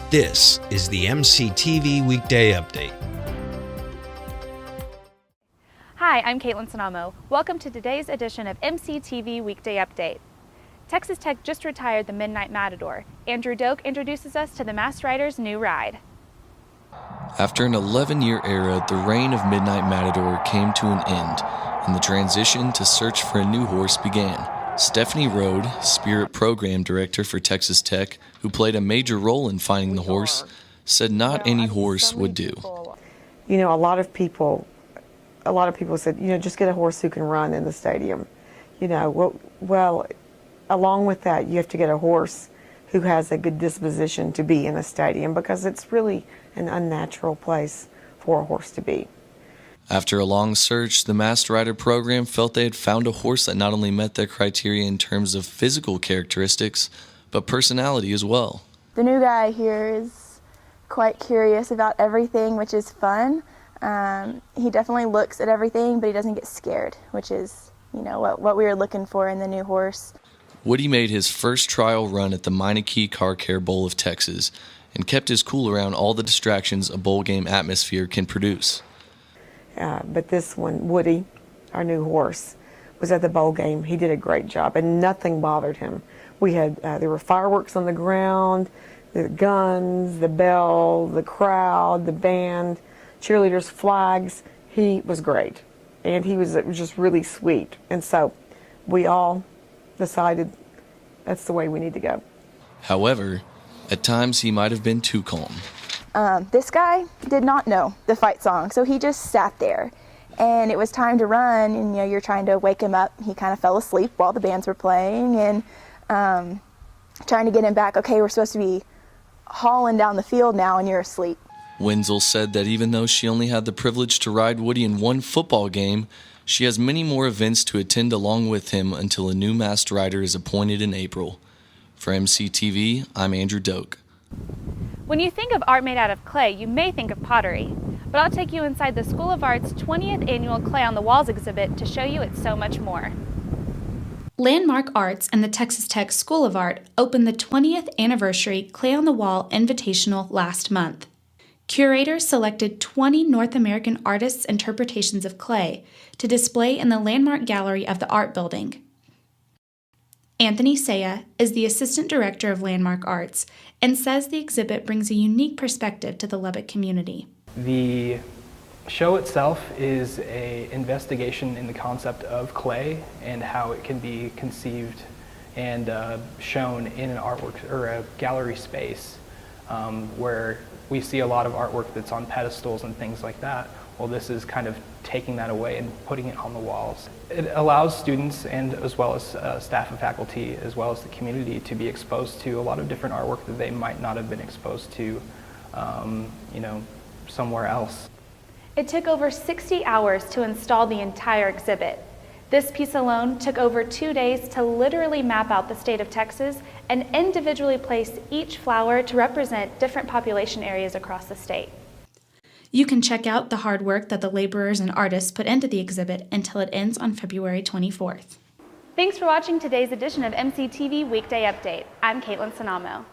This is the MCTV Weekday Update. Hi, I'm Kaitlyn Cennamo. Welcome to today's edition of MCTV Weekday Update. Texas Tech just retired the Midnight Matador. Andrew Doak introduces us to the Masked Rider's new ride. After an 11-year era, the reign of Midnight Matador came to an end, and the transition to search for a new horse began. Stephanie Rode, Spirit Program Director for Texas Tech, who played a major role in finding the horse, said not any horse would do. You know, a lot of people said, just get a horse who can run in the stadium. Well, along with that, you have to get a horse who has a good disposition to be in a stadium, because it's really an unnatural place for a horse to be. After a long search, the Masked Rider program felt they had found a horse that not only met their criteria in terms of physical characteristics, but personality as well. The new guy here is quite curious about everything, which is fun. He definitely looks at everything, but he doesn't get scared, which is, what we were looking for in the new horse. Woody made his first trial run at the Meineke Car Care Bowl of Texas and kept his cool around all the distractions a bowl game atmosphere can produce. But this one, Woody, our new horse, was at the bowl game. He did a great job, and nothing bothered him. There were fireworks on the ground, the guns, the bell, the crowd, the band, cheerleaders, flags. He was great, and it was just really sweet. And so we all decided that's the way we need to go. However, at times he might have been too calm. This guy did not know the fight song, so he just sat there. And it was time to run, and you're trying to wake him up. He kind of fell asleep while the bands were playing, and trying to get him back. Okay, we're supposed to be hauling down the field now, and you're asleep. Wenzel said that even though she only had the privilege to ride Woody in one football game, she has many more events to attend along with him until a new Masked Rider is appointed in April. For MCTV, I'm Andrew Doak. When you think of art made out of clay, you may think of pottery, but I'll take you inside the School of Art's 20th annual Clay on the Walls exhibit to show you it's so much more. Landmark Arts and the Texas Tech School of Art opened the 20th anniversary Clay on the Wall Invitational last month. Curators selected 20 North American artists' interpretations of clay to display in the Landmark Gallery of the Art Building. Anthony Saya is the Assistant Director of Landmark Arts and says the exhibit brings a unique perspective to the Lubbock community. The show itself is an investigation in the concept of clay and how it can be conceived and shown in an artwork or a gallery space where we see a lot of artwork that's on pedestals and things like that. Well, this is kind of taking that away and putting it on the walls. It allows students, and as well as staff and faculty, as well as the community, to be exposed to a lot of different artwork that they might not have been exposed to, somewhere else. It took over 60 hours to install the entire exhibit. This piece alone took over 2 days to literally map out the state of Texas and individually place each flower to represent different population areas across the state. You can check out the hard work that the laborers and artists put into the exhibit until it ends on February 24th. Thanks for watching today's edition of MCTV Weekday Update. I'm Kaitlyn Cennamo.